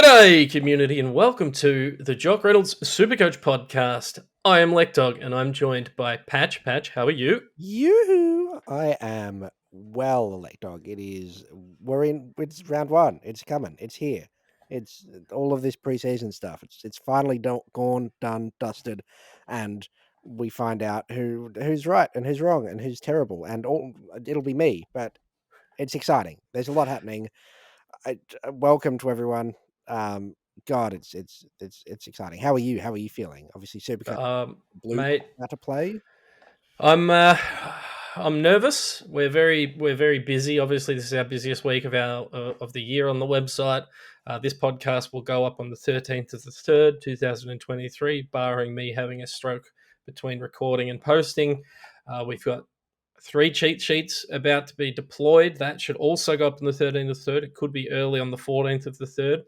G'day, community, and welcome to the Jock Reynolds Supercoach podcast. I am Lekdog, and I'm joined by Patch. Patch, how are you? Yoo-hoo! I am well, Lekdog. It's round one. It's coming. It's here. It's all of this preseason stuff. It's finally gone, done, dusted, and we find out who's right and who's wrong and who's terrible, and it'll be me. But it's exciting. There's a lot happening. Welcome to everyone. Um, God, it's exciting. How are you? How are you feeling? Obviously, Supercoach Blue Mate, out to play. I'm uh, I'm nervous. We're very busy. Obviously, this is our busiest week of the year on the website. This podcast will go up on the 13th of the 3rd, 2023, barring me having a stroke between recording and posting. We've got 3 cheat sheets about to be deployed. That should also go up on the 13th of the 3rd. It could be early on the 14th of the 3rd.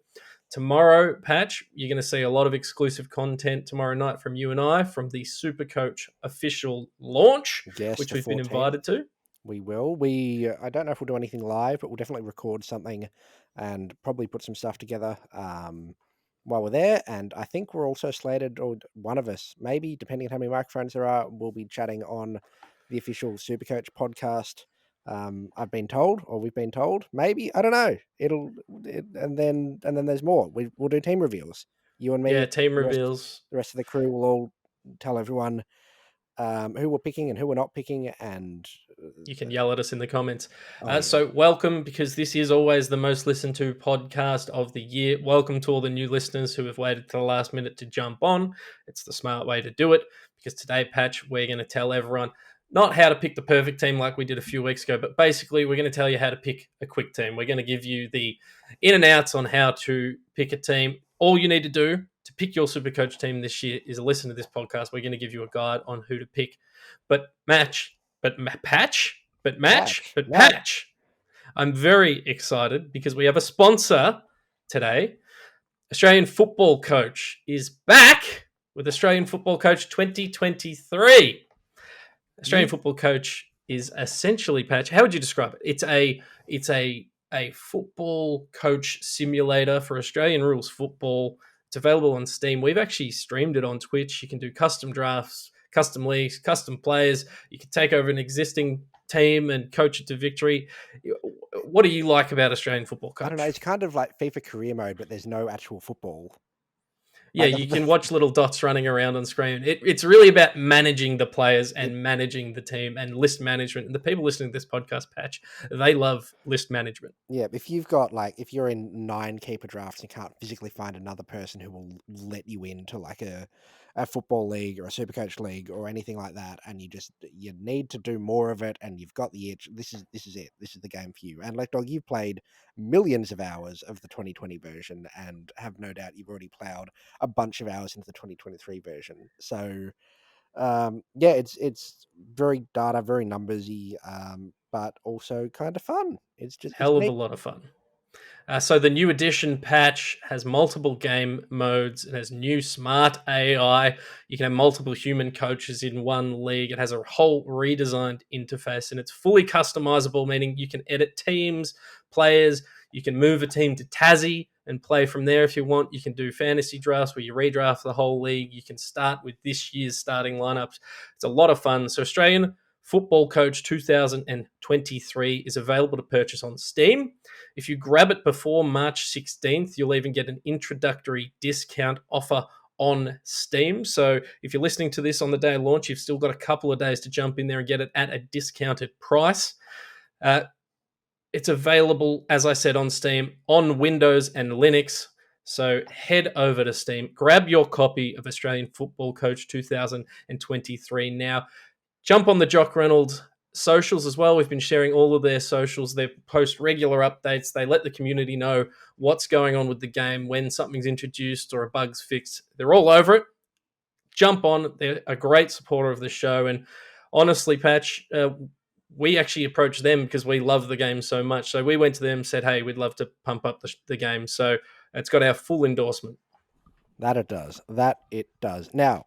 Tomorrow, Patch, you're going to see a lot of exclusive content tomorrow night from you and I from the Supercoach official launch, Yes, which the we've been 14th. invited to. We will. I don't know if we'll do anything live, but we'll definitely record something and probably put some stuff together while we're there. And I think we're also slated, or one of us, maybe, depending on how many microphones there are, we'll be chatting on the official Supercoach podcast. I've been told, or we've been told, maybe, I don't know. And then there's more. We'll do team reveals. You and me, Yeah, team the rest, reveals. the rest of the crew will all tell everyone who we're picking and who we're not picking, and You can yell at us in the comments. oh yeah, So, welcome, because this is always the most listened to podcast of the year. Welcome to all the new listeners who have waited to the last minute to jump on. It's the smart way to do it, because today, Patch, we're going to tell everyone not how to pick the perfect team like we did a few weeks ago, but basically, we're going to tell you how to pick a quick team. We're going to give you the in and outs on how to pick a team. All you need to do to pick your Supercoach team this year is listen to this podcast. We're going to give you a guide on who to pick. But match. Patch. I'm very excited because we have a sponsor today. Australian Football Coach is back with Australian Football Coach 2023. Australian Football Coach is essentially, Patch. How would you describe it? It's a football coach simulator for Australian rules football. It's available on Steam. We've actually streamed it on Twitch. You can do custom drafts, custom leagues, custom players. You can take over an existing team and coach it to victory. What do you like about Australian Football I don't know. Coach? It's kind of like FIFA career mode, but there's no actual football. Yeah, Like you can watch little dots running around on screen. It's really about managing the players it, and managing the team and list management. And the people listening to this podcast, Patch, they love list management. yeah. If you're in 9 keeper drafts and can't physically find another person who will let you into like a football league or a Supercoach league or anything like that, and you need to do more of it, and you've got the itch. This is it. This is the game for you. And like dog, you've played millions of hours of the 2020 version, and have no doubt you've already plowed a bunch of hours into the 2023 version. So yeah, it's very data, very numbersy, but also kind of fun. It's Hell of a neat. lot of fun. So the new edition patch has multiple game modes. It has new smart AI. You can have multiple human coaches in one league. It has a whole redesigned interface, and it's fully customizable, meaning you can edit teams, players. You can move a team to Tassie and play from there if you want. You can do fantasy drafts where you redraft the whole league. You can start with this year's starting lineups. It's a lot of fun. So Australian Football Coach 2023 is available to purchase on Steam. If you grab it before March 16th, you'll even get an introductory discount offer on Steam. So if you're listening to this on the day of launch, you've still got a couple of days to jump in there and get it at a discounted price. It's available, as I said, on Steam, on Windows and Linux. So head over to Steam, grab your copy of Australian Football Coach 2023 now. Jump on the Jock Reynolds socials as well. We've been sharing all of their socials. They post regular updates. They let the community know what's going on with the game, when something's introduced or a bug's fixed. They're all over it. Jump on. They're a great supporter of the show. And honestly, Patch, we actually approached them because we love the game so much. So we went to them and said, hey, we'd love to pump up the game. So it's got our full endorsement. That it does. That it does. Now,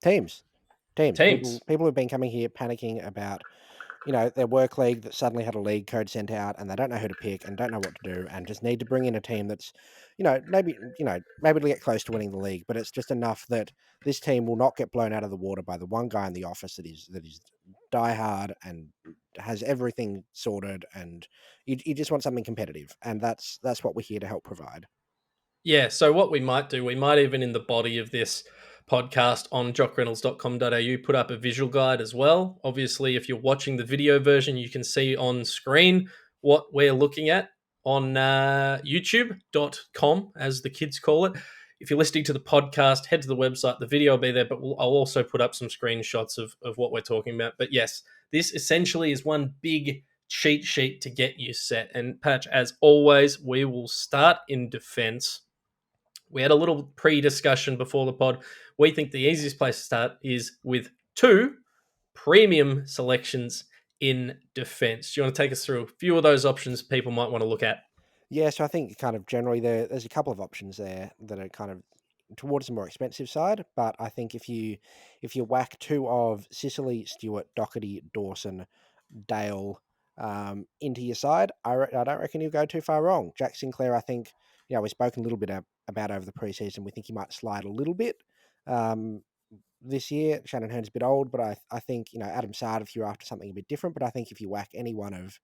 teams. Teams. People have been coming here panicking about their work league that suddenly had a league code sent out and they don't know who to pick and don't know what to do and just need to bring in a team that's, maybe to get close to winning the league, but it's just enough that this team will not get blown out of the water by the one guy in the office that is diehard and has everything sorted, and you just want something competitive, and that's what we're here to help provide. Yeah, so what we might do, we might even in the body of this podcast on jockreynolds.com.au put up a visual guide as well. Obviously, if you're watching the video version, you can see on screen what we're looking at on youtube.com, as the kids call it. If you're listening to the podcast, head to the website. The video will be there, but I'll also put up some screenshots of what we're talking about. But yes, this essentially is one big cheat sheet to get you set. And Patch, as always, we will start in defense. We had a little pre-discussion before the pod. We think the easiest place to start is with two premium selections in defense. Do you want to take us through a few of those options people might want to look at? Yeah, so I think kind of generally there's a couple of options there that are kind of towards the more expensive side, but I think if you whack two of Sicily, Stewart, Doherty, Dawson, Dale into your side, I don't reckon you'll go too far wrong. Jack Sinclair, I think, we've spoken a little bit about over the preseason. We think he might slide a little bit um, this year. Shannon Hearn's a bit old, but I think Adam Sard, if you're after something a bit different, but I think if you whack any one of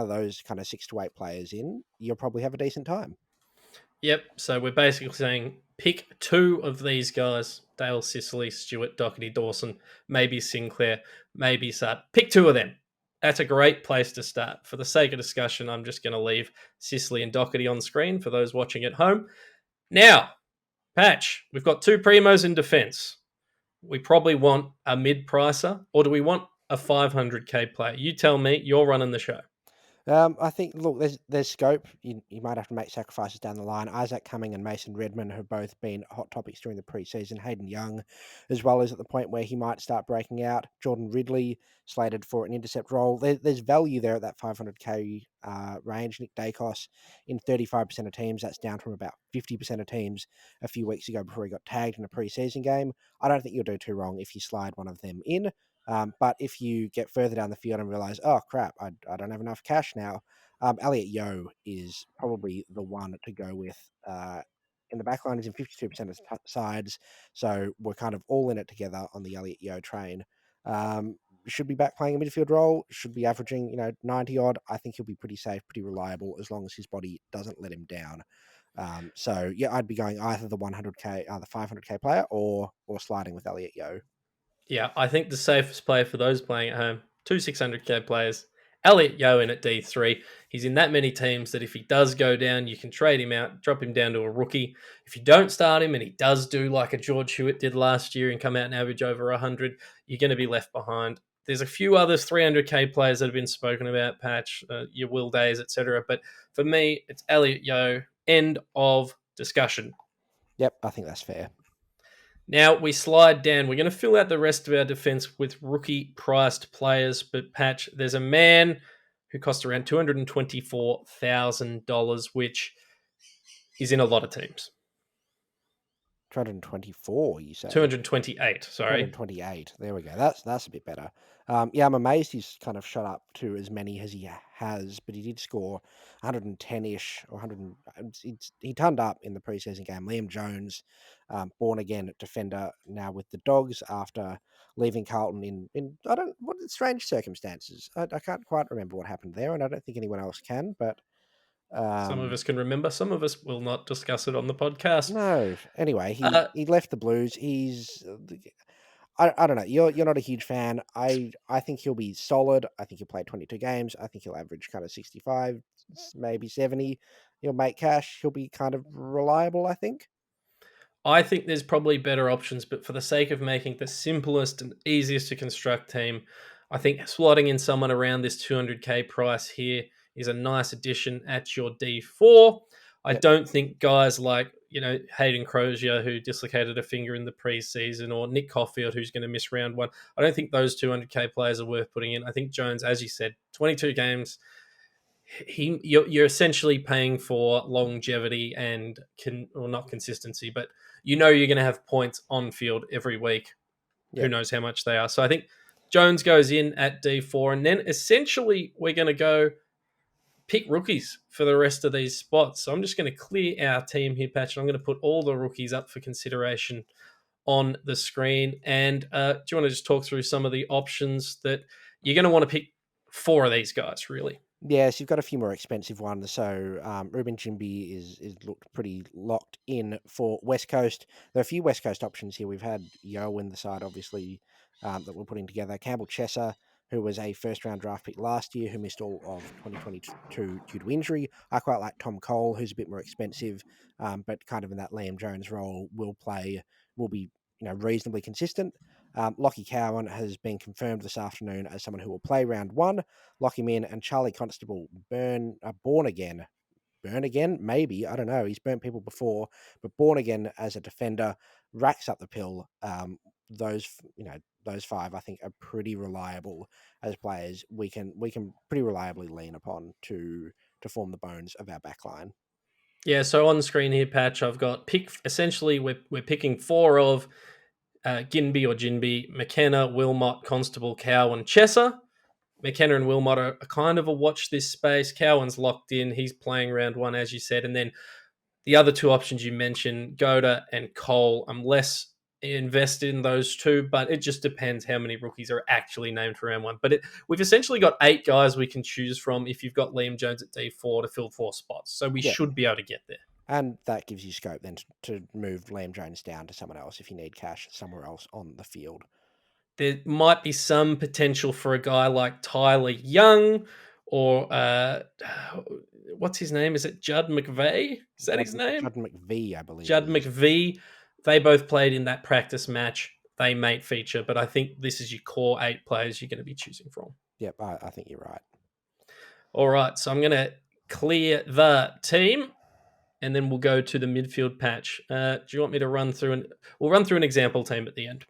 those kind of 6 to 8 players in, you'll probably have a decent time. Yep. So we're basically saying pick two of these guys: Dale, Sicily, Stewart, Doherty, Dawson, maybe Sinclair, maybe Sard. Pick two of them. That's a great place to start. For the sake of discussion, I'm just going to leave Sicily and Doherty on screen for those watching at home. Now, Patch, we've got two primos in defense. We probably want a mid-pricer, or do we want a 500k player? You tell me. You're running the show. I think, look, there's scope. You might have to make sacrifices down the line. Isaac Cumming and Mason Redmond have both been hot topics during the preseason. Hayden Young, as well as at the point where he might start breaking out. Jordan Ridley slated for an intercept role. There's value there at that 500k range. Nick Dacos in 35% of teams. That's down from about 50% of teams a few weeks ago before he got tagged in a preseason game. I don't think you'll do too wrong if you slide one of them in. But if you get further down the field and realize, oh crap, I don't have enough cash now, Elliot Yeo is probably the one to go with. In the back line, he's in 52% of sides, so we're kind of all in it together on the Elliot Yeo train. Should be back playing a midfield role, should be averaging 90 odd. I think he'll be pretty safe, pretty reliable, as long as his body doesn't let him down. So yeah, I'd be going either the 100k, the 500k player, or sliding with Elliot Yeo. Yeah, I think the safest player for those playing at home, two 600k players, Elliot Yeo in at D3. He's in that many teams that if he does go down, you can trade him out, drop him down to a rookie. If you don't start him and he does do like a George Hewitt did last year and come out and average over 100, you're going to be left behind. There's a few others 300k players that have been spoken about, Patch, your Will Days, etc. But for me, it's Elliot Yeo. End of discussion. Yep, I think that's fair. Now we slide down. We're going to fill out the rest of our defense with rookie priced players. But Patch, there's a man who cost around $224,000, which is in a lot of teams. 224, you say? 228, sorry. 228. There we go. That's a bit better. Yeah, I'm amazed he's kind of shot up to as many as he has, but he did score 110-ish or 100. He turned up in the preseason game. Liam Jones, born again defender now with the Dogs after leaving Carlton in what strange circumstances. I can't quite remember what happened there, and I don't think anyone else can. But Some of us can remember. Some of us will not discuss it on the podcast. no. Anyway, Uh, he left the Blues. He's I don't know. You're not a huge fan. I think he'll be solid. I think he'll play 22 games. I think he'll average kind of 65, maybe 70. He'll make cash. He'll be kind of reliable, I think. I think there's probably better options, but for the sake of making the simplest and easiest to construct team, I think slotting in someone around this 200k price here is a nice addition at your D4. I Yep. don't think guys like, Hayden Crozier, who dislocated a finger in the preseason, or Nick Caulfield, who's going to miss round one, I don't think those 200k players are worth putting in. I think Jones, as you said, 22 games, you're essentially paying for longevity and not consistency, but you're going to have points on field every week. Who Yep. knows how much they are? So I think Jones goes in at D4, and then essentially we're going to go pick rookies for the rest of these spots. So I'm just going to clear our team here, Patch, and I'm going to put all the rookies up for consideration on the screen. And do you want to just talk through some of the options that you're going to want to pick four of these guys, really? Yes, you've got a few more expensive ones. So Ruben Jimby is looked pretty locked in for West Coast. There are a few West Coast options here. We've had Yo in the side, obviously, that we're putting together. Campbell Chesser, who was a first round draft pick last year, who missed all of 2022 due to injury. I quite like Tom Cole, who's a bit more expensive, but kind of in that Liam Jones role, will be reasonably consistent. Lockie Cowan has been confirmed this afternoon as someone who will play round one. Lock him in, and Charlie Constable born again. Burn again? Maybe. I don't know. He's burnt people before, but born again as a defender, racks up the pill. Those five I think are pretty reliable as players. We can pretty reliably lean upon to form the bones of our back line. Yeah, so on the screen here, Patch, I've got pick. Essentially, we're picking four of Ginby or Jinby, McKenna, Wilmot, Constable, Cowan, Chesser. McKenna and Wilmot are kind of a watch this space. Cowan's locked in. He's playing round one, as you said. And then the other two options you mentioned, Goda and Cole, I'm less invested in those two, but it just depends how many rookies are actually named for round one. But we've essentially got 8 guys we can choose from if you've got Liam Jones at D4 to fill 4 spots. So we Yeah, should be able to get there. and that gives you scope then to move Liam Jones down to someone else if you need cash somewhere else on the field. There might be some potential for a guy like Tyler Young or what's his name? Is it Judd McVeigh? Is that his name? Judd McVee, I believe it Judd is. McVee. They both played in that practice match. They mate feature, but I think this is your core 8 players you're going to be choosing from. Yep, I think you're right. All right, so I'm going to clear the team, and then we'll go to the midfield patch. Do you want me to run through we'll run through an example team at the end.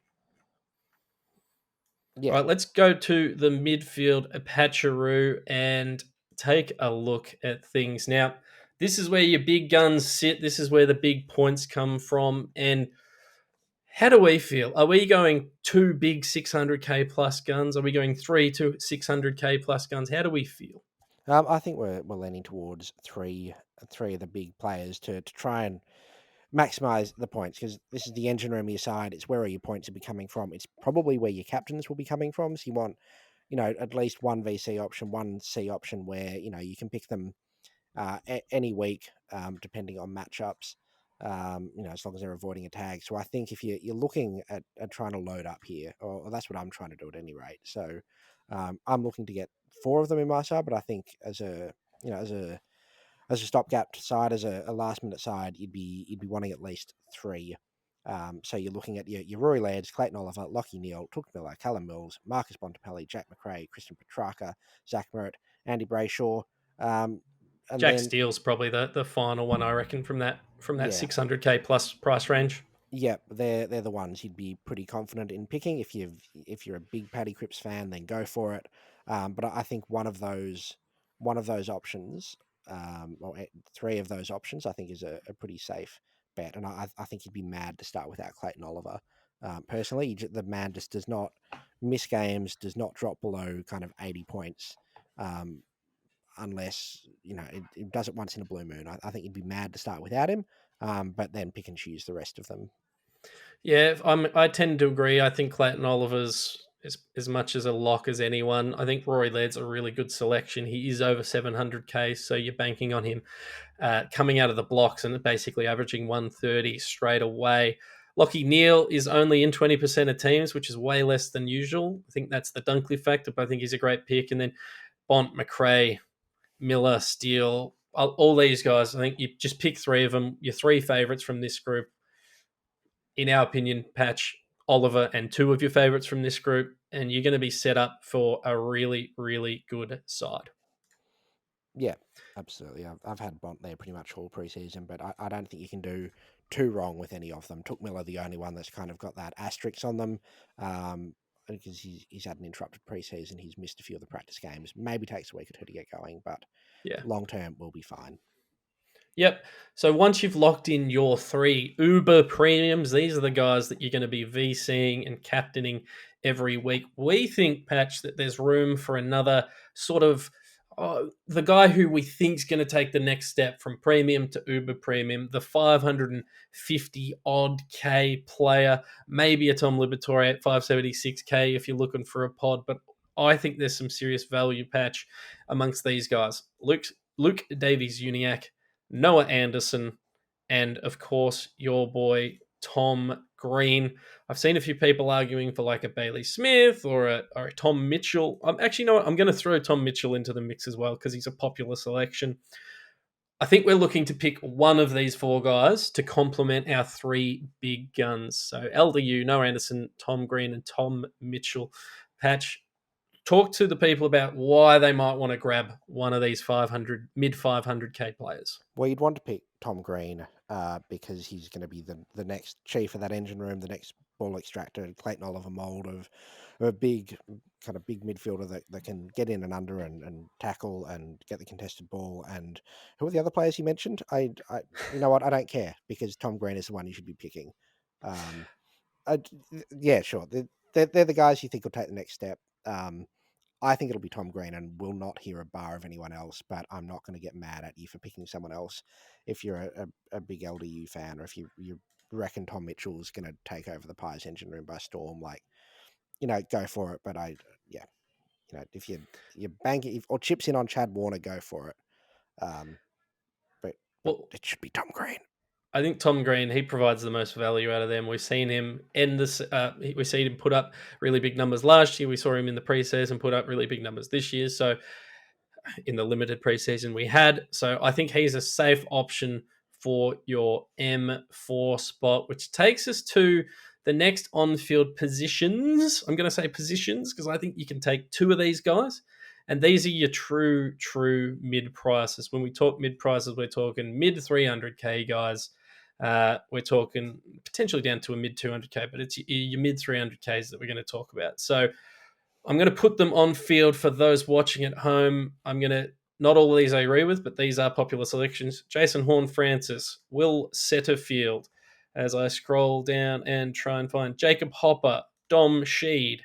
Yeah. All right, let's go to the midfield patcheroo and take a look at things. Now, this is where your big guns sit. This is where the big points come from. And how do we feel? Are we going 2 big 600k plus guns? Are we going 3 to 600k plus guns? How do we feel? I think we're leaning towards three of the big players to try and maximize the points, because this is the engine room of your side. It's where all your points will be coming from. It's probably where your captains will be coming from. So you want, at least one VC option, one C option where, you can pick them any week, depending on matchups, as long as they're avoiding a tag. So I think if you're looking at trying to load up here, or that's what I'm trying to do at any rate. So I'm looking to get 4 of them in my side, but I think as a, as a stopgap side, as a last minute side, you'd be wanting at least 3. So you're looking at your Rory Lairds, Clayton Oliver, Lockie Neal, Took Miller, Callum Mills, Marcus Bontempelli, Jack McRae, Christian Petrarca, Zach Merritt, Andy Brayshaw, and Jack then Steele's probably the final one, I reckon, from that yeah, 600k plus price range. yeah, they're the ones you'd be pretty confident in picking. If you're a big Paddy Cripps fan, then go for it. But I think one of those options, or 3 of those options, I think is a pretty safe bet. And I think you'd be mad to start without Clayton Oliver. Personally, the man just does not miss games, does not drop below kind of 80 points. Unless it does it once in a blue moon. I think you'd be mad to start without him, but then pick and choose the rest of them. Yeah, I tend to agree. I think Clayton Oliver's as much as a lock as anyone. I think Rory Laird's a really good selection. He is over 700k, so you're banking on him coming out of the blocks and basically averaging 130 straight away. Lockie Neal is only in 20% of teams, which is way less than usual. I think that's the Dunkley factor, but I think he's a great pick. And then Bont, McRae, Miller, Steele, all these guys, I think you just pick 3 of them, your 3 favourites from this group. In our opinion, Patch, Oliver, and 2 of your favourites from this group, and you're going to be set up for a really, really good side. Yeah, absolutely. I've had Bont there pretty much all preseason, but I don't think you can do too wrong with any of them. Took Miller, the only one that's kind of got that asterisk on them, because he's had an interrupted preseason. He's missed a few of the practice games. Maybe takes a week or 2 to get going, but Yeah. long term will be fine. Yep. So once you've locked in your three Uber premiums, these are the guys that you're going to be VCing and captaining every week. We think, Patch, that there's room for another sort of the guy who we think is going to take the next step from premium to Uber premium, the 550 odd K player, maybe a Tom Liberatore at 576K if you're looking for a pod. But I think there's some serious value, Patch, amongst these guys. Luke Davies Uniacke, Noah Anderson, and of course your boy Tom Green. I've seen a few people arguing for like a Bailey Smith or a Tom Mitchell. I'm actually, you know what? I'm going to throw Tom Mitchell into the mix as well because he's a popular selection. I think we're looking to pick one of these four guys to complement our three big guns. So LDU, Noah Anderson, Tom Green, and Tom Mitchell. Patch, talk to the people about why they might want to grab one of these 500K players. Well, you'd want to pick Tom Green because he's going to be the next chief of that engine room, the next ball extractor, Clayton Oliver mold of a big kind of big midfielder that can get in and under and tackle and get the contested ball. And who are the other players you mentioned? You know what? I don't care because Tom Green is the one you should be picking. Um, yeah, sure. They're the guys you think will take the next step. I think it'll be Tom Green and will not hear a bar of anyone else, but I'm not going to get mad at you for picking someone else if you're a big LDU fan or if you reckon Tom Mitchell is going to take over the Pies engine room by storm. Like, go for it. But yeah, if you bank it or chips in on Chad Warner, go for it. Um, but Well, it should be Tom Green. I think Tom Green, he provides the most value out of them. We've seen him end this. We've seen him put up really big numbers last year. We saw him in the preseason put up really big numbers this year. So in the limited preseason we had. So I think he's a safe option for your M4 spot, which takes us to the next on-field positions. I'm going to say positions because I think you can take two of these guys. And these are your true mid prices. When we talk mid prices, we're talking mid 300K guys. We're talking potentially down to a mid 200K, but it's your mid 300Ks that we're going to talk about. So I'm going to put them on field for those watching at home. I'm going to, not all of these I agree with, but these are popular selections. Jason Horne-Francis, Will Setterfield, as I scroll down and try and find Jacob Hopper, Dom Sheed,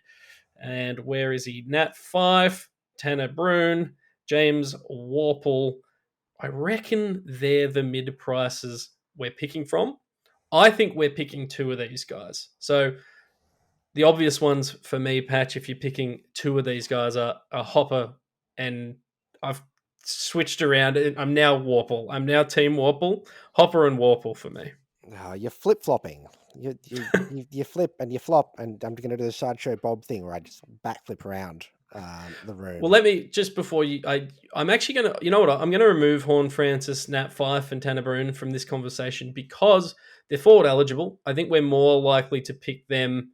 and where is he? Nat Fife, Tanner Brune, James Warple. I reckon they're the mid prices we're picking from. I think we're picking two of these guys. So the obvious ones for me, Patch, if you're picking two of these guys, are Hopper and I've switched around. I'm now Warple. I'm now Team Warple. Hopper and Warple for me. You're flip flopping. You flip and you flop, and I'm going to do the sideshow Bob thing where I just backflip around the Well, room. let me just before you. I'm actually gonna. You know what? I'm gonna remove Horne-Francis, Nat Fife, and Tanner Brune from this conversation because they're forward eligible. I think we're more likely to pick them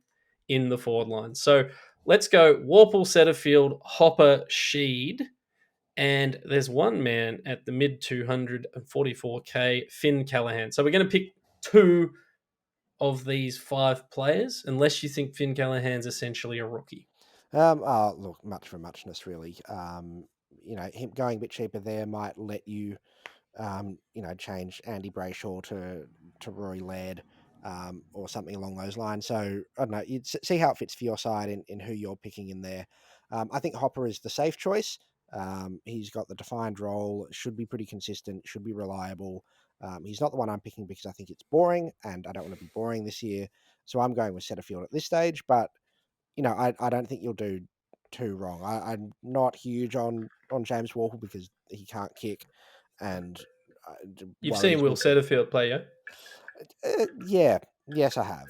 in the forward line. So let's go Warple, Setterfield, Hopper, Sheed. And there's one man at the mid 244K, Finn Callahan. So we're going to pick two of these five players, unless you think Finn Callahan's essentially a rookie. Oh, look, much for muchness, really. Him going a bit cheaper there might let you, change Andy Brayshaw to Rory Laird, or something along those lines. So I don't know. You'd see how it fits for your side in who you're picking in there. I think Hopper is the safe choice. He's got the defined role, should be pretty consistent, should be reliable. He's not the one I'm picking because I think it's boring, and I don't want to be boring this year. So I'm going with Setterfield at this stage, but I don't think you'll do too wrong. I'm not huge on James Walker because he can't kick and You've seen worries Will me. Setterfield play, yeah? Yeah, yes, I have.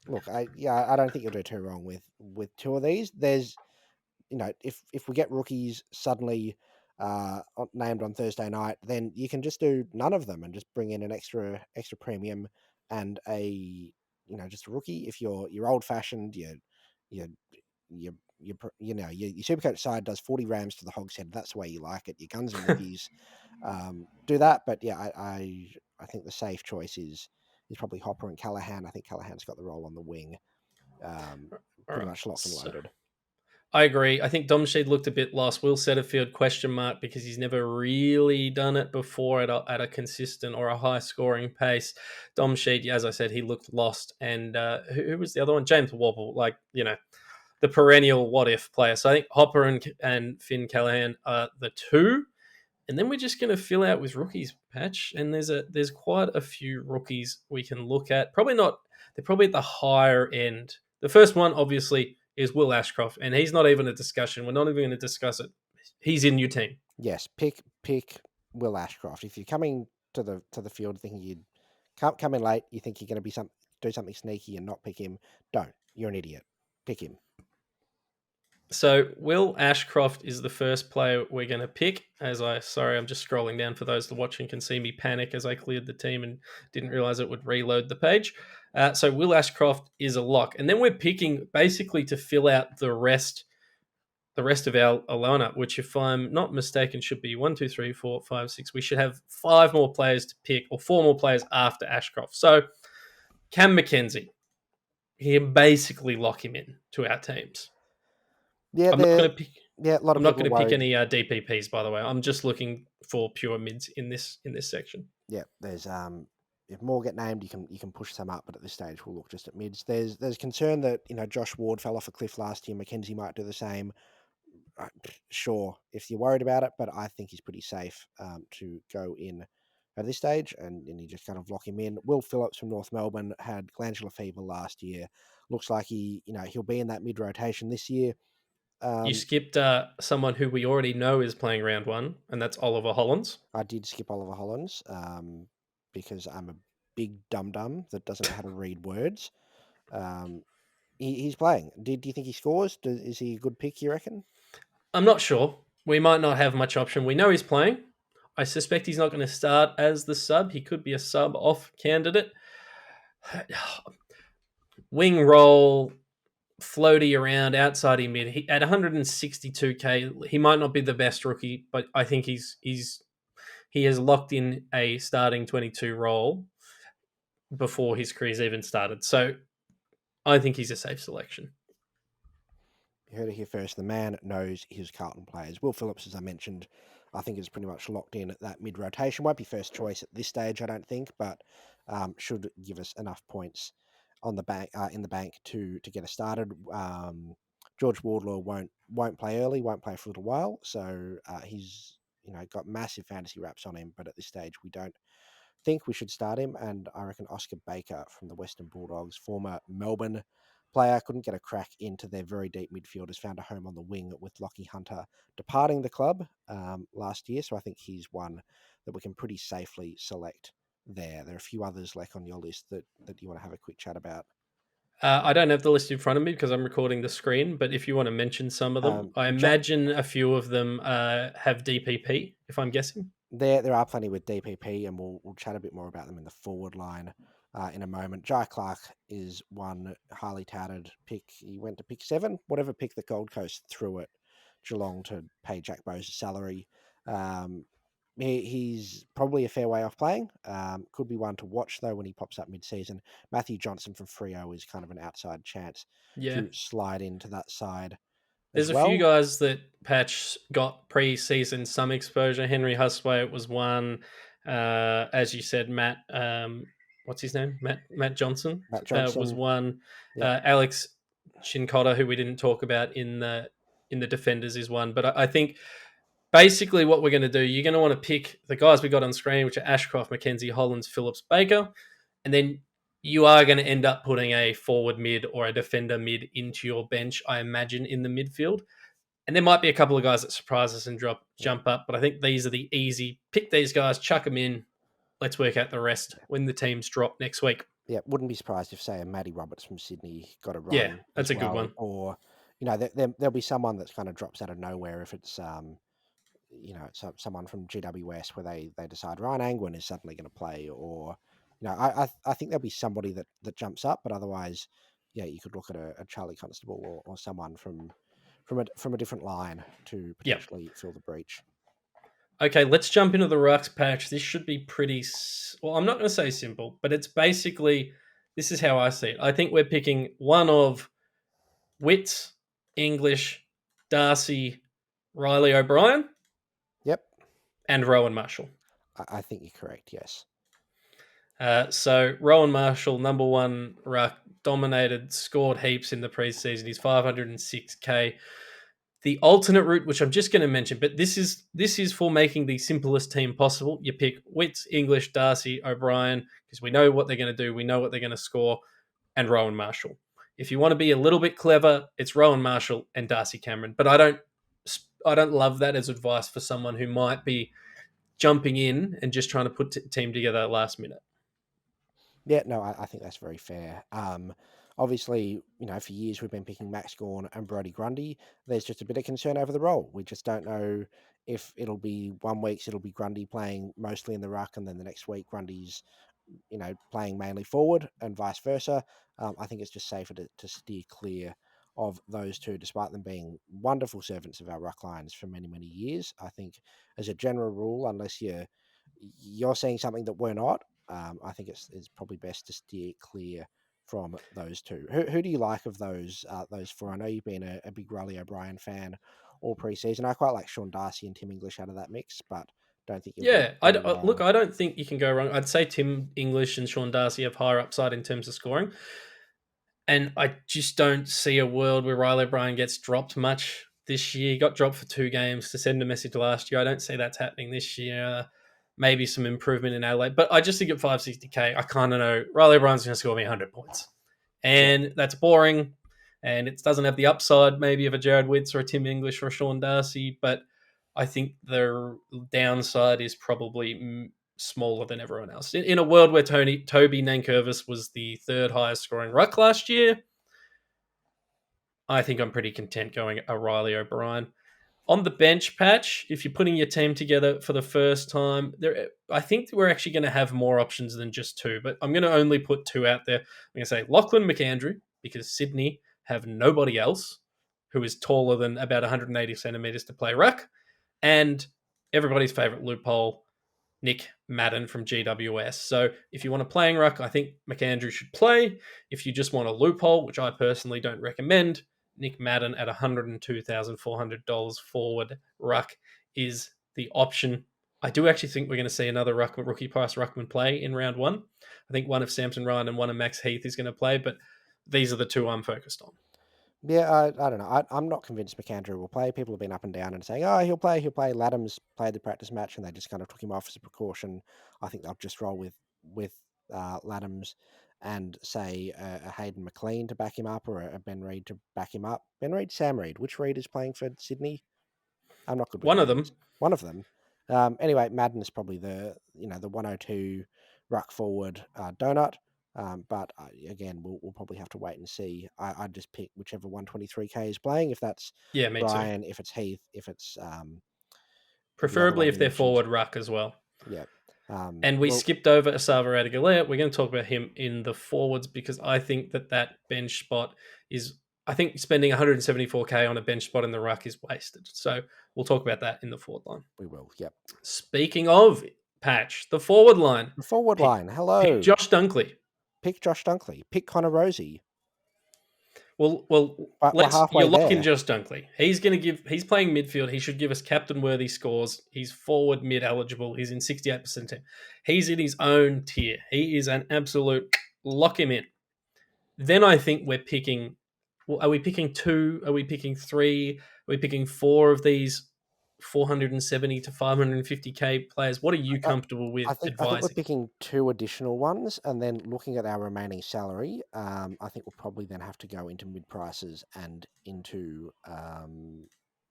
Look, I don't think you'll do too wrong with two of these. There's if we get rookies suddenly named on Thursday night, then you can just do none of them and just bring in an extra premium and just a rookie. If you're old fashioned, you your Supercoach side does 40 rams to the hogshead. That's the way you like it. Your guns and rookies do that. But yeah, I think the safe choice is probably Hopper and Callahan. I think Callahan's got the role on the wing, All pretty right. much locked and So loaded. I agree. I think Domshed looked a bit lost. Will Setterfield question mark because he's never really done it before at a consistent or a high scoring pace. Domshed, as I said, he looked lost. And who was the other one? James Wobble, like the perennial what if player. So I think Hopper and Finn Callahan are the two, and then we're just going to fill out with rookies, Patch. And there's quite a few rookies we can look at. Probably not. They're probably at the higher end. The first one, obviously, is Will Ashcroft, and he's not even a discussion. We're not even going to discuss it. He's in your team. Yes, pick Will Ashcroft. If you're coming to the field thinking you'd come in late, you think you're going to do something sneaky and not pick him, don't. You're an idiot. Pick him. So Will Ashcroft is the first player we're going to pick. I'm just scrolling down for those watching can see me panic as I cleared the team and didn't realize it would reload the page. So Will Ashcroft is a lock, and then we're picking basically to fill out the rest of our lineup, which, if I'm not mistaken, should be 1, 2, 3, 4, 5, 6. We should have 5 more players to pick, or 4 more players after Ashcroft. So Cam McKenzie, he can basically lock him in to our teams. Yeah, I'm not going to pick. Yeah, a lot of I'm not people going to pick worried. any DPPs, by the way. I'm just looking for pure mids in this section. Yeah, there's if more get named, you can push some up, but at this stage we'll look just at mids. There's concern that Josh Ward fell off a cliff last year. McKenzie might do the same. Sure, if you're worried about it, but I think he's pretty safe to go in at this stage, and you just kind of lock him in. Will Phillips from North Melbourne had glandular fever last year. Looks like he'll be in that mid rotation this year. You skipped someone who we already know is playing round 1, and that's Oliver Hollins. I did skip Oliver Hollins because I'm a big dum dum that doesn't know how to read words. He's playing. Do you think he scores? Is he a good pick, you reckon? I'm not sure. We might not have much option. We know he's playing. I suspect he's not going to start as the sub. He could be a sub off candidate. Wing roll, floaty around outside in mid. At 162k, he might not be the best rookie, but I think he has locked in a starting 22 role before his career's even started. So I think he's a safe selection. You heard it here first. The man knows his Carlton players. Will Phillips, as I mentioned, I think is pretty much locked in at that mid rotation. Won't be first choice at this stage, I don't think, but should give us enough points on the bank in the bank to get us started. George Wardlaw won't play early, won't play for a little while, so he's got massive fantasy wraps on him. But at this stage, we don't think we should start him. And I reckon Oscar Baker from the Western Bulldogs, former Melbourne player, couldn't get a crack into their very deep midfielders, found a home on the wing with Lockie Hunter departing the club last year. So I think he's one that we can pretty safely select there. There are a few others like on your list that you want to have a quick chat about. I don't have the list in front of me because I'm recording the screen, but if you want to mention some of them, I imagine a few of them have DPP, if I'm guessing. There are plenty with DPP, and we'll chat a bit more about them in the forward line in a moment. Jai Clark is one highly touted pick. He went to pick 7, whatever pick the Gold Coast threw at Geelong to pay Jack Bowe's salary. He's probably a fair way off playing. Could be one to watch, though, when he pops up mid-season. Matthew Johnson from Freo is kind of an outside chance to slide into that side. There's a few guys that Patch got pre-season some exposure. Henry Husway was one. As you said, Matt, what's his name? Matt Johnson. Was one. Yeah. Alex Chincotta, who we didn't talk about in the defenders, is one. But I think basically what we're going to do, you're going to want to pick the guys we got on screen, which are Ashcroft, McKenzie, Hollins, Phillips, Baker, and then you are going to end up putting a forward mid or a defender mid into your bench, I imagine, in the midfield. And there might be a couple of guys that surprise us and jump up, but I think these are the easy. Pick these guys, chuck them in. Let's work out the rest when the teams drop next week. Yeah, wouldn't be surprised if, say, a Matty Roberts from Sydney got a run. Yeah, that's a good one. Or, there'll be someone that's kind of drops out of nowhere if it's, someone from GWS where they decide Ryan Angwin is suddenly going to play, or I think there'll be somebody that jumps up, but otherwise, yeah, you could look at a Charlie Constable or someone from a different line to potentially fill the breach. Okay, let's jump into the Rucks Patch. This should be pretty... Well, I'm not going to say simple, but it's basically... This is how I see it. I think we're picking one of Wits, English, Darcy, Riley O'Brien, Yep. and Rowan Marshall. I think you're correct, yes. So Rowan Marshall, number one ruck, dominated, scored heaps in the preseason. He's 506k. The alternate route, which I'm just going to mention, but this is for making the simplest team possible. You pick Witts, English, Darcy, O'Brien, because we know what they're going to do, we know what they're going to score, and Rowan Marshall. If you want to be a little bit clever, it's Rowan Marshall and Darcy Cameron. But I don't love that as advice for someone who might be jumping in and just trying to put team together at last minute. Yeah, no, I think that's very fair. Obviously, for years we've been picking Max Gawn and Brodie Grundy. There's just a bit of concern over the role. We just don't know if it'll be 1 week it'll be Grundy playing mostly in the ruck, and then the next week Grundy's playing mainly forward, and vice versa. I think it's just safer to steer clear of those two, despite them being wonderful servants of our ruck lines for many, many years. I think, as a general rule, unless you're seeing something that we're not, I think it's probably best to steer clear from those two. Who do you like of those four? I know you've been a big Riley O'Brien fan all preseason. I quite like Sean Darcy and Tim English out of that mix, but don't think you'll Yeah, go wrong. I don't think you can go wrong. I'd say Tim English and Sean Darcy have higher upside in terms of scoring. And I just don't see a world where Riley O'Brien gets dropped much this year. He got dropped for 2 games to send a message last year. I don't see that's happening this year. Maybe some improvement in Adelaide. But I just think at 560k, I kind of know Riley O'Brien's going to score me 100 points. And that's boring. And it doesn't have the upside maybe of a Jared Witts or a Tim English or a Sean Darcy. But I think the downside is probably smaller than everyone else. In a world where Toby Nankervis was the 3rd highest scoring ruck last year, I think I'm pretty content going a Riley O'Brien. On the bench patch, if you're putting your team together for the first time, I think we're actually going to have more options than just 2, but I'm going to only put 2 out there. I'm going to say Lachlan McAndrew, because Sydney have nobody else who is taller than about 180 centimetres to play ruck, and everybody's favourite loophole, Nick Madden from GWS. So if you want a playing ruck, I think McAndrew should play. If you just want a loophole, which I personally don't recommend, Nick Madden at $102,400 forward ruck is the option. I do actually think we're going to see another rookie price ruckman play in round 1. I think one of Samson Ryan and one of Max Heath is going to play, but these are the 2 I'm focused on. Yeah, I don't know. I'm not convinced McAndrew will play. People have been up and down and saying, oh, he'll play. Laddams played the practice match and they just kind of took him off as a precaution. I think they'll just roll with Laddams and say a Hayden McLean to back him up, or a Ben Reid to back him up. Ben Reid, Sam Reid. Which Reid is playing for Sydney? I'm not good with One of names. them. One of them. Anyway, Madden is probably the 102 ruck forward donut. But again, we'll probably have to wait and see. I'd just pick whichever 123k is playing. If that's me Brian, too. if it's Heath, if it's the other Preferably one if you they're mentioned. forward ruck as well. Yeah. And we skipped over Asava Radigalea. We're going to talk about him in the forwards because I think that bench spot is. I think spending 174k on a bench spot in the ruck is wasted. So we'll talk about that in the forward line. We will. Yep. Speaking of Patch, the forward line. The forward line. Hello. Pick Josh Dunkley. Pick Josh Dunkley. Pick Connor Rosie. Well, we're halfway you're locking there. Josh Dunkley. He's playing midfield. He should give us captain worthy scores. He's forward mid eligible. He's in 68% team. He's in his own tier. He is an absolute lock him in. Then I think we're picking. Well, are we picking 2? Are we picking 3? Are we picking 4 of these 470 to 550k players? What are you comfortable with I think we're advising? picking 2 additional ones, and then looking at our remaining salary, I think we'll probably then have to go into mid prices and into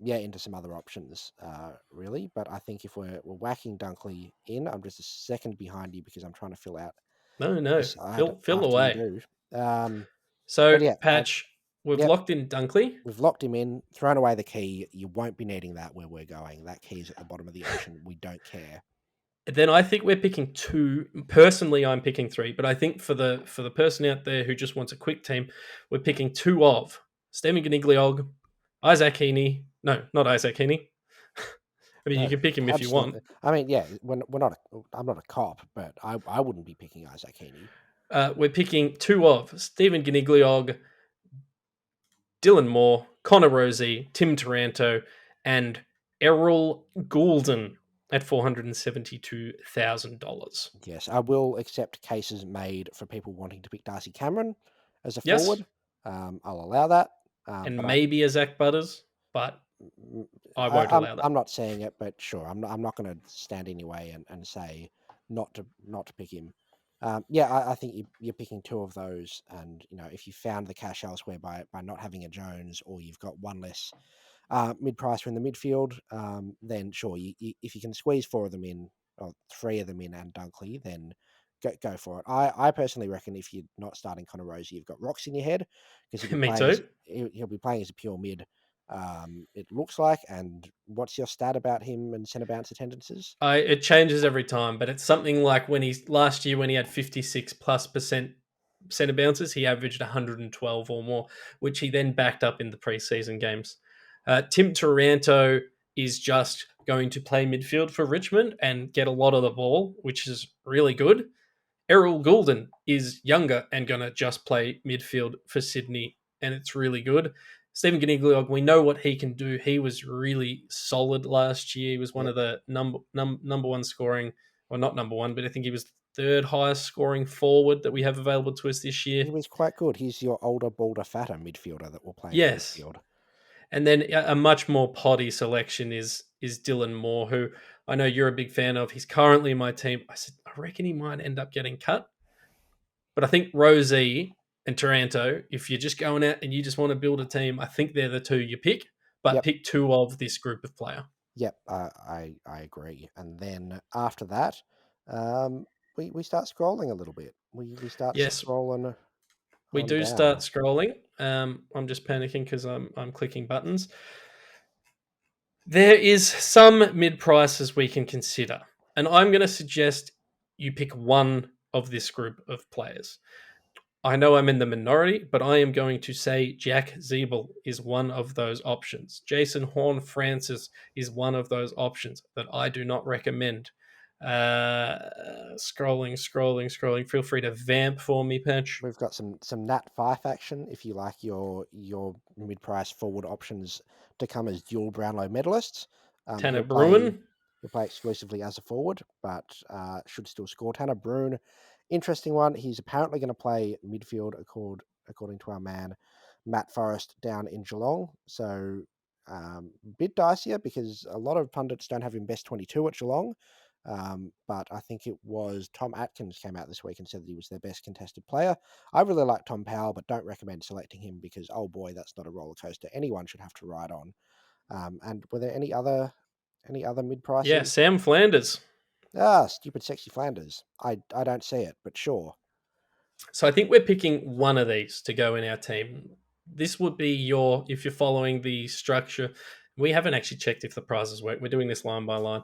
into some other options, really. But I think if we're whacking Dunkley in, I'm just a second behind you because I'm trying to fill out No, the side fill after you away. do. So But yeah, Patch, we've locked in Dunkley. we've locked him in, thrown away the key. You won't be needing that where we're going. That key's at the bottom of the ocean. We don't care. Then I think we're picking 2. Personally, I'm picking 3, but I think for the person out there who just wants a quick team, we're picking 2 of Stephen Gnigliog, Isaac Heaney. No, not Isaac Heaney. I mean, you can pick him if you want. I mean, yeah, we're not. I'm not a cop, but I wouldn't be picking Isaac Heaney. We're picking 2 of Stephen Gnigliog, Dylan Moore, Connor Rosie, Tim Taranto, and Errol Goulden at $472,000. Yes, I will accept cases made for people wanting to pick Darcy Cameron as a Yes, forward. I'll allow that. and But maybe a Zach Butters, but mm, I won't allow that. I'm not saying it, but sure, I'm not going to stand in your way and say not to pick him. Yeah, I think you're picking two of those, and if you found the cash elsewhere by not having a Jones, or you've got one less mid-pricer in the midfield, then sure, if you can squeeze four of them in, or three of them in, and Dunkley, then go for it. I personally reckon if you're not starting Connor Rosie, you've got rocks in your head, because Me too. he'll be playing as a pure mid. It looks like. And what's your stat about him and centre bounce attendances? It changes every time, but it's something like when he's last year when he had 56+% centre bounces, he averaged 112 or more, which he then backed up in the preseason games. Tim Taranto is just going to play midfield for Richmond and get a lot of the ball, which is really good. Errol Goulden is younger and going to just play midfield for Sydney, and it's really good. Stephen Gnigliog, we know what he can do. He was really solid last year. He was one Yep. of the number one scoring, or not number one, but I think he was third highest scoring forward that we have available to us this year. He was quite good. He's your older, balder, fatter midfielder that will play in the Yes. midfield. And then a much more potty selection is Dylan Moore, who I know you're a big fan of. He's currently in my team. I said, I reckon he might end up getting cut. But I think Rosie and Taranto, if you're just going out and you just want to build a team, I think they're the two you pick. But Yep. pick two of this group of player. Yep, I agree. And then after that, we start scrolling a little bit. We start Yes, scrolling we on do start down. scrolling. I'm just panicking because I'm clicking buttons. There is some mid prices we can consider, and I'm going to suggest you pick one of this group of players. I know I'm in the minority, but I am going to say Jack Zeeble is one of those options. Jason Horn-Francis is one of those options that I do not recommend. Scrolling. Feel free to vamp for me, Patch. We've got some Nat Fife action if you like your mid price forward options to come as dual Brownlow medalists. Tanner He'll play Bruin, exclusively as a forward, but should still score. Tanner Bruin, interesting one. He's apparently going to play midfield, according to our man Matt Forrest down in Geelong. So bit dicier because a lot of pundits don't have him best 22 at Geelong. But I think it was Tom Atkins came out this week and said that he was their best contested player. I really like Tom Powell, but don't recommend selecting him because, oh boy, that's not a roller coaster anyone should have to ride on. And were there any other mid yeah, prices? Sam Flanders. Stupid sexy Flanders. I don't see it, but sure. So I think we're picking one of these to go in our team. This would be if you're following the structure. We haven't actually checked if the prizes work. We're doing this line by line.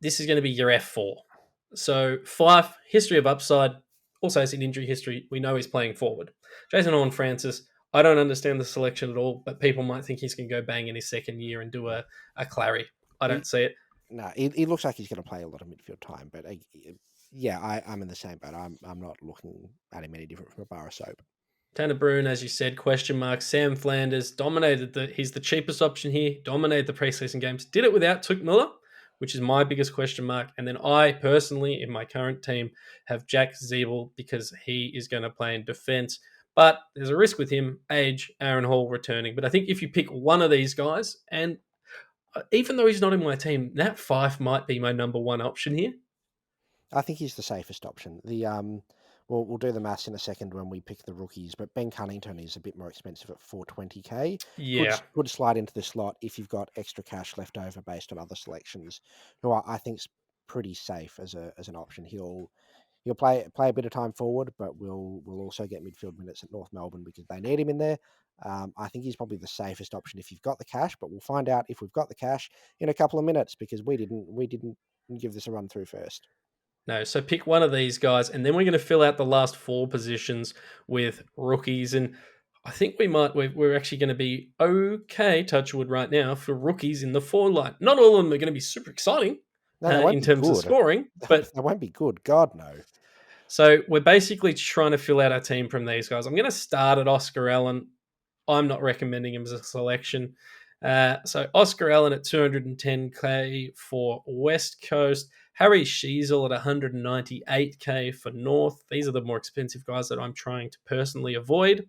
This is going to be your F4. So Fife, history of upside, also has an injury history. We know he's playing forward. Jason Horn-Francis, I don't understand the selection at all, but people might think he's going to go bang in his second year and do a Clary. I He, don't see it. no, he looks like he's going to play a lot of midfield time, but yeah, I'm in the same boat. I'm not looking at him any different from a bar of soap. Tanner Bruin, as you said, question mark. Sam Flanders he's the cheapest option here, dominated the preseason games, did it without Touk Miller, which is my biggest question mark. And then I personally, in my current team, have Jack Zeeble because he is going to play in defense. But there's a risk with him, age, Aaron Hall returning. But I think if you pick one of these guys, and even though he's not in my team, Nat Fife might be my number one option here. I think he's the safest option. We'll do the maths in a second when we pick the rookies, but Ben Cunnington is a bit more expensive at 420k. Yeah. Could slide into the slot if you've got extra cash left over based on other selections, who I think's pretty safe as an option. He'll play a bit of time forward, but we'll also get midfield minutes at North Melbourne because they need him in there. I think he's probably the safest option if you've got the cash, but we'll find out if we've got the cash in a couple of minutes because we didn't give this a run through first. No, so pick one of these guys, and then we're going to fill out the last four positions with rookies. And I think we're actually going to be okay, touchwood right now, for rookies in the forward line. Not all of them are going to be super exciting No, they won't in be terms of good. scoring, but They won't be good. God, no. so we're basically trying to fill out our team from these guys. I'm going to start at Oscar Allen. I'm not recommending him as a selection. So Oscar Allen at 210k for West Coast, Harry Sheasel at 198k for North. These are the more expensive guys that I'm trying to personally avoid.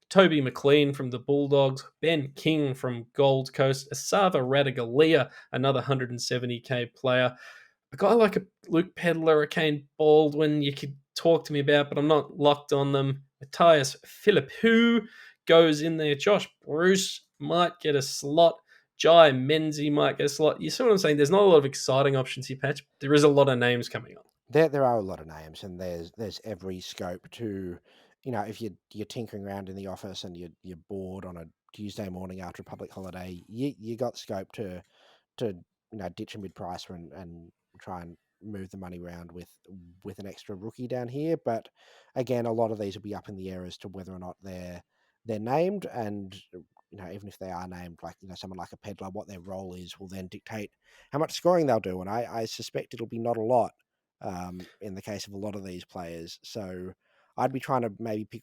Toby McLean from the Bulldogs, Ben King from Gold Coast, Asava Radagalia, another 170k player. A guy like a Luke Pedler, a Kane Baldwin, you could talk to me about, but I'm not locked on them. Matthias Philippou goes in there. Josh Bruce might get a slot. Jai Menzie might get a slot. You see what I'm saying? There's not a lot of exciting options here, Patch. There is a lot of names coming up. There are a lot of names, and there's every scope to, if you're tinkering around in the office and you're bored on a Tuesday morning after a public holiday, you got scope to ditch a mid-pricer and try and move the money around with an extra rookie down here. But again, a lot of these will be up in the air as to whether or not they're named, and even if they are named, like someone like a peddler, what their role is will then dictate how much scoring they'll do. And I suspect it'll be not a lot in the case of a lot of these players. So I'd be trying to maybe pick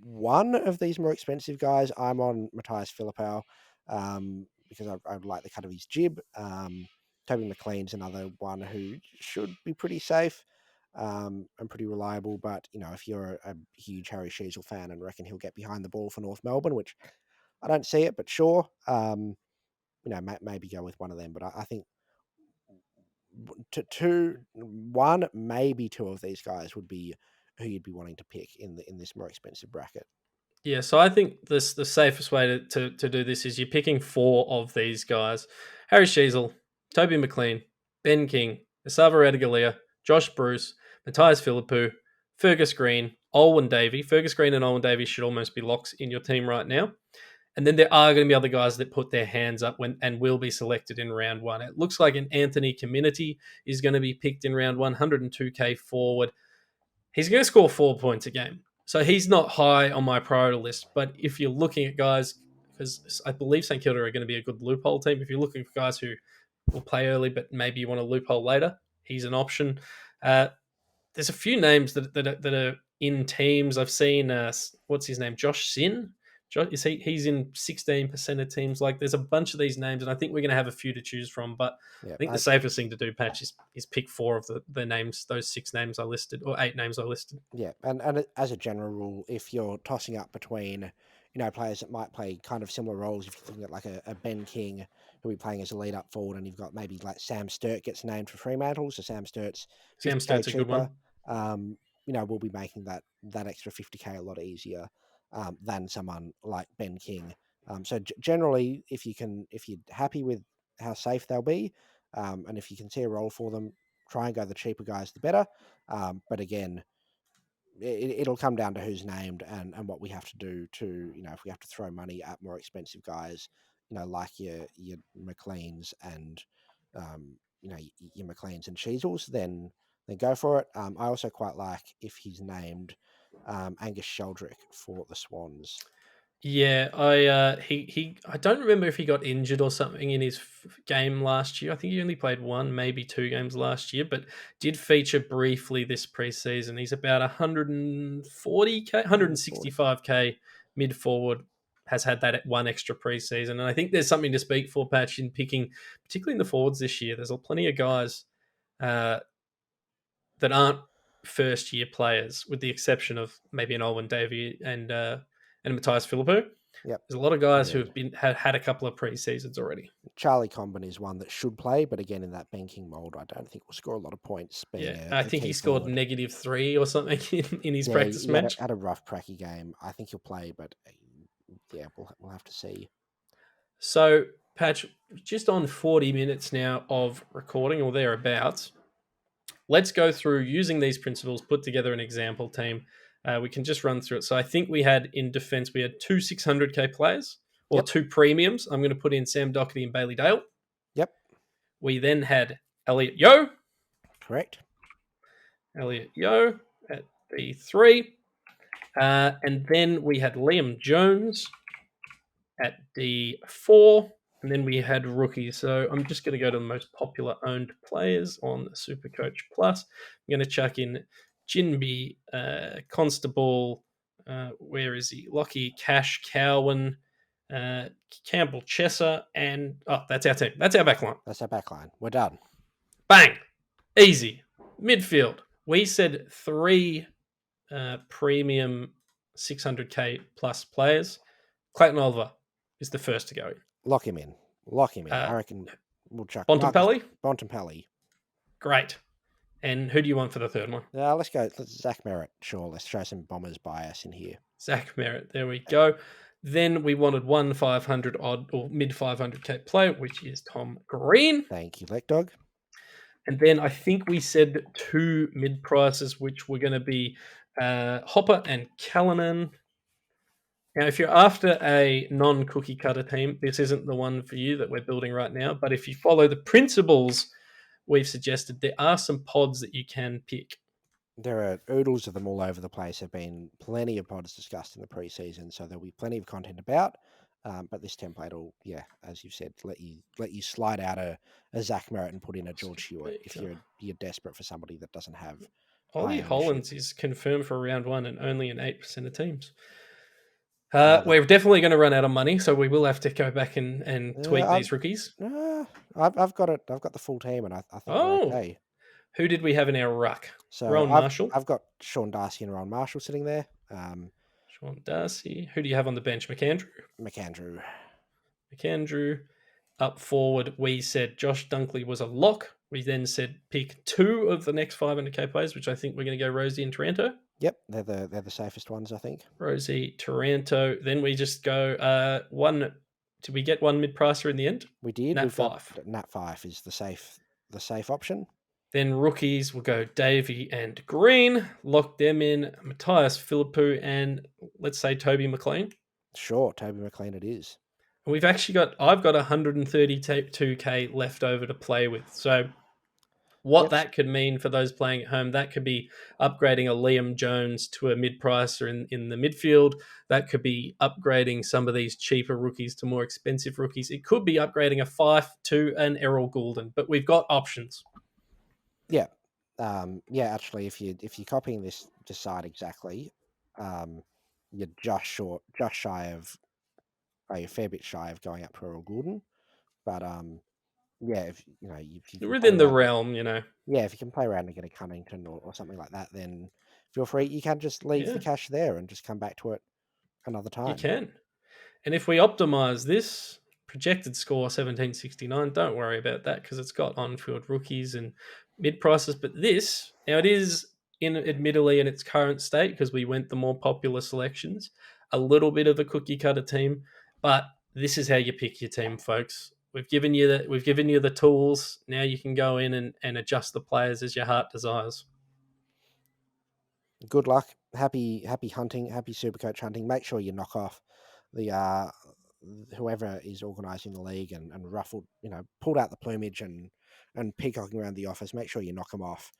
one of these more expensive guys. I'm on Matthias Philippou because I like the cut of his jib. Toby McLean's another one who should be pretty safe and pretty reliable. But, if you're a huge Harry Sheasel fan and reckon he'll get behind the ball for North Melbourne, which I don't see it, but sure, maybe go with one of them. But I think one, maybe two of these guys would be who you'd be wanting to pick in this more expensive bracket. Yeah, so I think the safest way to do this is you're picking four of these guys: Harry Sheasel, Toby McLean, Ben King, Asava Radagalia, Josh Bruce, Matthias Philippou, Fergus Green, Olwen Davey. Fergus Green and Olwen Davey should almost be locks in your team right now. And then there are going to be other guys that put their hands up and will be selected in round one. It looks like an Anthony Community is going to be picked in round 102k forward. He's going to score 4 points a game. So he's not high on my priority list. But if you're looking at guys, because I believe St Kilda are going to be a good loophole team, if you're looking for guys who will play early, but maybe you want a loophole later, he's an option. There's a few names that are in teams. I've seen, what's his name? Josh Sin. He's in 16% of teams. Like, there's a bunch of these names, and I think we're going to have a few to choose from. But Yeah, I think the safest thing to do, Patch, is pick four of the names, those 6 names I listed, or 8 names I listed. yeah, and as a general rule, if you're tossing up between players that might play kind of similar roles, if you're looking at like a Ben King who'll be playing as a lead up forward, and you've got maybe like Sam Sturt gets named for Fremantle, so Sam Sturt's Sam 50k Sturt's a good cheaper. one. We'll be making that extra 50k a lot easier than someone like Ben King. So generally, if you're happy with how safe they'll be, and if you can see a role for them, try and go the cheaper guys, the better. But again, it'll come down to who's named and what we have to do to, if we have to throw money at more expensive guys, like your McLeans and, your McLeans and Sheasels, then go for it. I also quite like if he's named Angus Sheldrick for the Swans. Yeah, I don't remember if he got injured or something in his game last year. I think he only played 1, maybe 2 games last year, but did feature briefly this preseason. He's about 140k, 165k mid forward. Has had that one extra preseason, and I think there's something to speak for, Patch, in picking, particularly in the forwards this year. There's plenty of guys uh, that aren't first year players, with the exception of maybe an Olwen Davey and Matthias Philippou. Yep. There's a lot of guys who Agreed. have had a couple of pre-seasons already. Charlie Comben is one that should play, but again, in that banking mold, I don't think will score a lot of points being Yeah, I a think key he scored forward. -3 or something in his Yeah, practice he had match. a rough pracky game. I think he'll play, but yeah, we'll have to see. So, Patch, just on 40 minutes now of recording or thereabouts, let's go through using these principles, put together an example team. We can just run through it. So I think we had in defense, we had 2 600k players or Yep. 2 premiums. I'm going to put in Sam Doherty and Bailey Dale. Yep. We then had Elliot Yeo. Correct. Elliot Yeo at the 3. And then we had Liam Jones at the 4. And then we had rookies. So I'm just going to go to the most popular owned players on Supercoach Plus. I'm going to chuck in Jinby, Constable, Where is he? Lockie, Cash, Cowan, Campbell, Chesser, and that's our team. That's our back line. That's our back line. We're done. Bang, easy. Midfield. We said 3 premium 600k plus players. Clayton Oliver is the first to go in. Lock him in. I reckon we'll chuck Bontempelli. Bontempelli. Great. And who do you want for the third one? Let's go. Zach Merritt. Sure. Let's show some Bombers bias in here. Zach Merritt. There we go. Then we wanted one 500 odd or mid 500k player, which is Tom Green. Thank you, Lekdog. And then I think we said 2 mid prices, which were going to be Hopper and Callanan. Now, if you're after a non-cookie cutter team, this isn't the one for you that we're building right now. But if you follow the principles we've suggested, there are some pods that you can pick. There are oodles of them all over the place. There have been plenty of pods discussed in the preseason, so there'll be plenty of content about. But this template will, as you've said, let you slide out a Zach Merritt and put in a George Hewitt if you're desperate for somebody that doesn't have. Ollie Hollands is confirmed for round 1 and only in 8% of teams. We're definitely going to run out of money, so we will have to go back and tweak these rookies. I've got it. I've got the full team, and I think we're okay. Who did we have in our ruck? So Rowan Marshall. I've got Sean Darcy and Rowan Marshall sitting there. Sean Darcy. Who do you have on the bench? McAndrew. Up forward, we said Josh Dunkley was a lock. We then said pick 2 of the next 500k players, which I think we're going to go Rosie and Taranto. Yep, they're the safest ones, I think. Rosie, Taranto. Then we just go one. Did we get one mid-pricer in the end? We did. Nat 5. Nat 5 is the safe option. Then rookies will go Davey and Green. Lock them in. Matthias Philippou and let's say Toby McLean. Sure, Toby McLean it is. And I've got 132k left over to play with. So what that could mean for those playing at home, that could be upgrading a Liam Jones to a mid-pricer in the midfield. That could be upgrading some of these cheaper rookies to more expensive rookies. It could be upgrading a Fife to an Errol Goulden, but we've got options. Yeah. Actually, if you're copying this side exactly, you're a fair bit shy of going up to Errol Goulden. But if you're within the realm, if you can play around and get a Cunnington or something like that, then feel free. You can just leave the cash there and just come back to it another time. You can. And if we optimize this projected score 1769, don't worry about that because it's got on-field rookies and mid-prices. But this, now it is admittedly in its current state because we went the more popular selections, a little bit of a cookie cutter team, but this is how you pick your team, folks. We've given you the tools. Now you can go in and adjust the players as your heart desires. Good luck. Happy hunting. Happy Supercoach hunting. Make sure you knock off the whoever is organising the league and ruffled, pulled out the plumage and peacocking around the office. Make sure you knock them off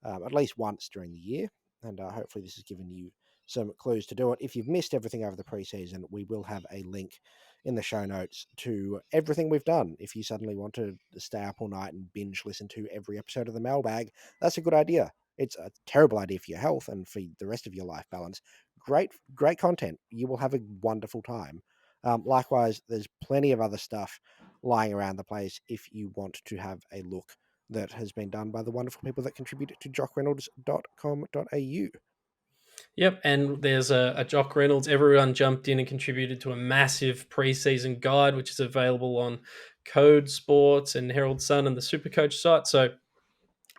at least once during the year. And hopefully this has given you some clues to do it. If you've missed everything over the preseason, we will have a link in the show notes to everything we've done. If you suddenly want to stay up all night and binge listen to every episode of the Mailbag, that's a good idea. It's a terrible idea for your health and for the rest of your life balance. Great content. You will have a wonderful time. Likewise, there's plenty of other stuff lying around the place if you want to have a look that has been done by the wonderful people that contribute to jockreynolds.com.au. Yep, and there's a Jock Reynolds. Everyone jumped in and contributed to a massive preseason guide, which is available on Code Sports and Herald Sun and the Supercoach site. So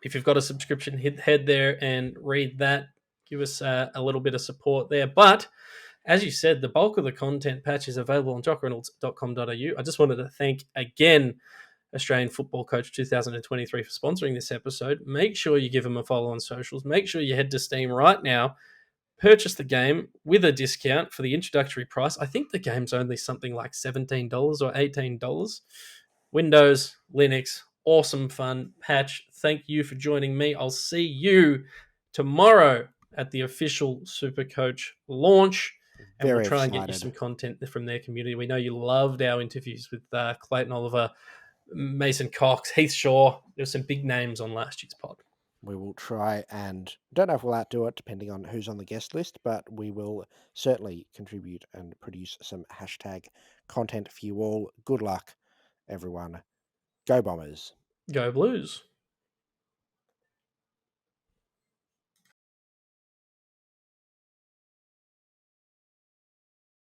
if you've got a subscription, head there and read that. Give us a little bit of support there. But as you said, the bulk of the content patch is available on jockreynolds.com.au. I just wanted to thank again Australian Football Coach 2023 for sponsoring this episode. Make sure you give them a follow on socials. Make sure you head to Steam right now. Purchase the game with a discount for the introductory price. I think the game's only something like $17 or $18. Windows, Linux, awesome fun. Patch, thank you for joining me. I'll see you tomorrow at the official Supercoach launch. And we'll try and get you some content from their community. We know you loved our interviews with Clayton Oliver, Mason Cox, Heath Shaw. There's some big names on last year's pod. We will try and don't know if we'll outdo it depending on who's on the guest list, but we will certainly contribute and produce some hashtag content for you all. Good luck, everyone. Go Bombers. Go Blues.